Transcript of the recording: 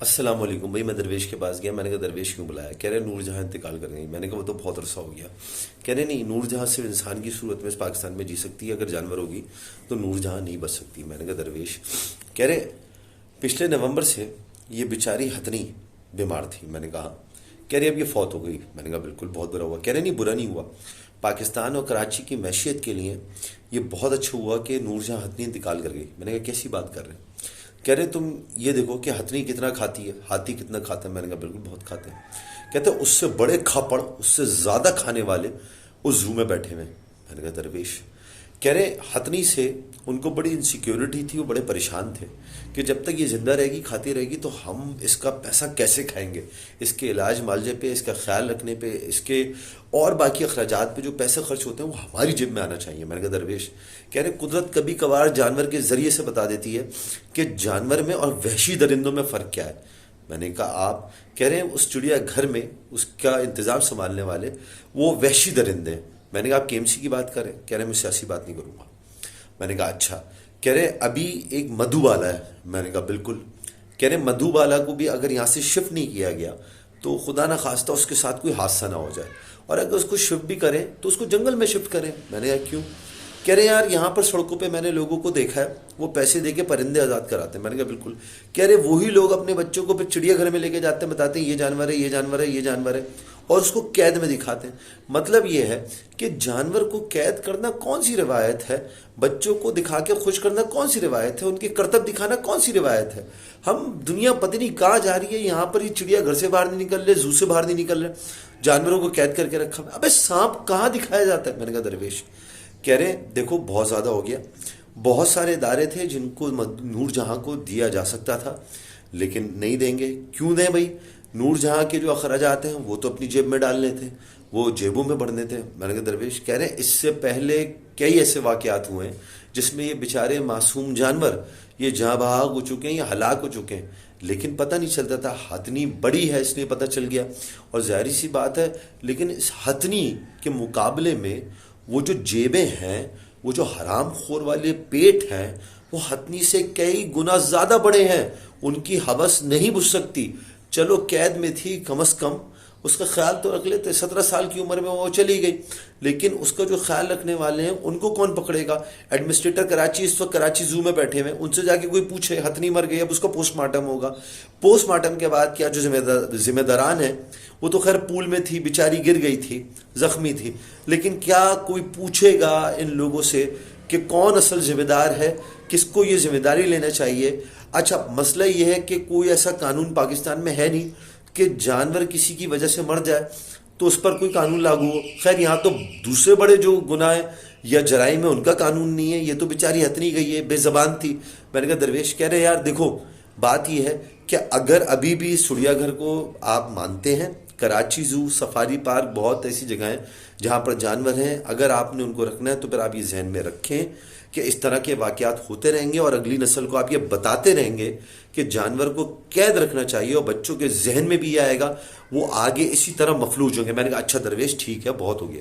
अस्सलाम वालेकुम भाई। मैं दरवेश के पास गया, मैंने कहा दरवेश क्यों बुलाया? कह रहे नूर जहाँ इंतकाल कर गई। मैंने कहा वो तो बहुत अरसा हो गया। कह रहे नहीं, नूर जहाँ सिर्फ इंसान की सूरत में इस पाकिस्तान में जी सकती है, अगर जानवर होगी तो नूर जहाँ नहीं बच सकती। मैंने कहा दरवेश, कह रहे पिछले नवंबर से ये बेचारी हथनी बीमार थी। मैंने कहा, कह रहे अब ये फौत हो गई। मैंने कहा बिल्कुल बहुत बुरा हुआ। कह रहे नहीं, बुरा नहीं हुआ, पाकिस्तान और कराची की मैशियत के लिए ये बहुत अच्छा हुआ कि नूर जहाँ हथनी इंतकाल कर गई। मैंने कहा कैसी बात कर रहे हैं? कह रहे तुम ये देखो कि हथनी कितना खाती है, हाथी कितना खाता है। मैंने कहा बिल्कुल बहुत खाते हैं। कहते उससे बड़े खापड़, उससे ज़्यादा खाने वाले उस जू में बैठे हुए हैं। मैंने कहा दरवेश, कह रहे हथनी से उनको बड़ी इनसिक्योरिटी थी, वो बड़े परेशान थे कि जब तक ये ज़िंदा रहेगी, खाती रहेगी, तो हम इसका पैसा कैसे खाएंगे, इसके इलाज मालजे पे, इसका ख्याल रखने पे, इसके और बाकी अखराजात पे जो पैसे खर्च होते हैं वो हमारी जेब में आना चाहिए। मैंने कहा दरवेश, कह रहे कुदरत कभी कभार जानवर के ज़रिए से बता देती है कि जानवर में और वहशी दरिंदों में फ़र्क क्या है। मैंने कहा आप, कह रहे हैं उस चिड़िया घर में उसका इंतज़ाम संभालने वाले वो वहशी दरिंदे हैं। मैंने कहा आप केएमसी की बात करें? कह रहे मैं सियासी बात नहीं करूँगा। मैंने कहा अच्छा। कह रहे अभी एक मधुबाला है। मैंने कहा बिल्कुल। कह रहे मधुबाला को भी अगर यहाँ से शिफ्ट नहीं किया गया तो खुदा ना खास्ता उसके साथ कोई हादसा ना हो जाए, और अगर उसको शिफ्ट भी करें तो उसको जंगल में शिफ्ट करें। मैंने कहा क्यों? कह रहे यार यहाँ पर सड़कों पे मैंने लोगों को देखा है, वो पैसे दे के परिंदे आज़ाद कराते हैं। मैंने कहा बिल्कुल। कह रहे वही लोग अपने बच्चों को फिर चिड़ियाघर में लेके जाते हैं, बताते हैं ये जानवर है, ये जानवर है, ये जानवर है, और उसको कैद में दिखाते हैं। मतलब ये है कि जानवर को कैद करना कौन सी रिवायत है, बच्चों को दिखा के खुश करना कौन सी रिवायत है, उनके करतब दिखाना कौन सी रिवायत है? हम दुनिया पता नहीं कहाँ जा रही है। यहाँ पर ये चिड़िया घर से बाहर नहीं निकल रहे, जू से बाहर नहीं निकल रहे, जानवरों को कैद करके रखा। अबे सांप कहाँ दिखाया जाता है? मैंने कहा दरवेश, कह रहे देखो बहुत ज़्यादा हो गया। बहुत सारे इदारे थे जिनको नूर जहाँ को दिया जा सकता था, लेकिन नहीं देंगे। क्यों दें भाई? नूर जहाँ के जो अखराजात हैं वो तो अपनी जेब में डालने थे, वो जेबों में भरने थे। मैंने कहा दरवेश, कह रहे इससे पहले कई ऐसे वाक़यात हुए हैं जिसमें ये बेचारे मासूम जानवर ये जहाँ बहाग हो चुके हैं या हलाक हो चुके हैं, लेकिन पता नहीं चलता था। हथनी बड़ी है इसलिए पता चल गया, और ज़ाहिर सी बात है, लेकिन इस हथनी के मुकाबले में वो जो जेबें हैं, वो जो हराम खोर वाले पेट हैं, वो हथनी से कई गुना ज़्यादा बड़े हैं। उनकी हवस नहीं बुझ सकती। चलो कैद में थी, कम से कम उसका ख्याल तो रख लेते। 17 साल की उम्र में वो चली गई, लेकिन उसका जो ख्याल रखने वाले हैं उनको कौन पकड़ेगा? एडमिनिस्ट्रेटर कराची इस वक्त कराची जू में बैठे हुए हैं, उनसे जाके कोई पूछे हथनी मर गई, अब उसका पोस्टमार्टम होगा। पोस्टमार्टम के बाद क्या जो जिम्मेदारान है, वो तो खैर पूल में थी, बेचारी गिर गई थी, जख्मी थी, लेकिन क्या कोई पूछेगा इन लोगों से कि कौन असल जिम्मेदार है, किसको ये जिम्मेदारी लेना चाहिए? अच्छा, मसला ये है कि कोई ऐसा कानून पाकिस्तान में है नहीं कि जानवर किसी की वजह से मर जाए तो उस पर कोई कानून लागू हो। खैर यहाँ तो दूसरे बड़े जो गुनाह या जराइम है उनका कानून नहीं है, ये तो बेचारी हथनी गई है, बेज़बान थी। मैंने कहा दरवेश, कह रहे यार देखो बात ये है कि अगर अभी भी चिड़ियाघर को आप मानते हैं, कराची जू, सफारी पार्क, बहुत ऐसी जगह हैं जहाँ पर जानवर हैं, अगर आपने उनको रखना है तो फिर आप ये जहन में रखें कि इस तरह के वाक़यात होते रहेंगे, और अगली नस्ल को आप ये बताते रहेंगे कि जानवर को कैद रखना चाहिए, और बच्चों के जहन में भी आएगा, वो आगे इसी तरह मफलूज होंगे। मैंने कहा अच्छा दरवेश ठीक है, बहुत हो गया।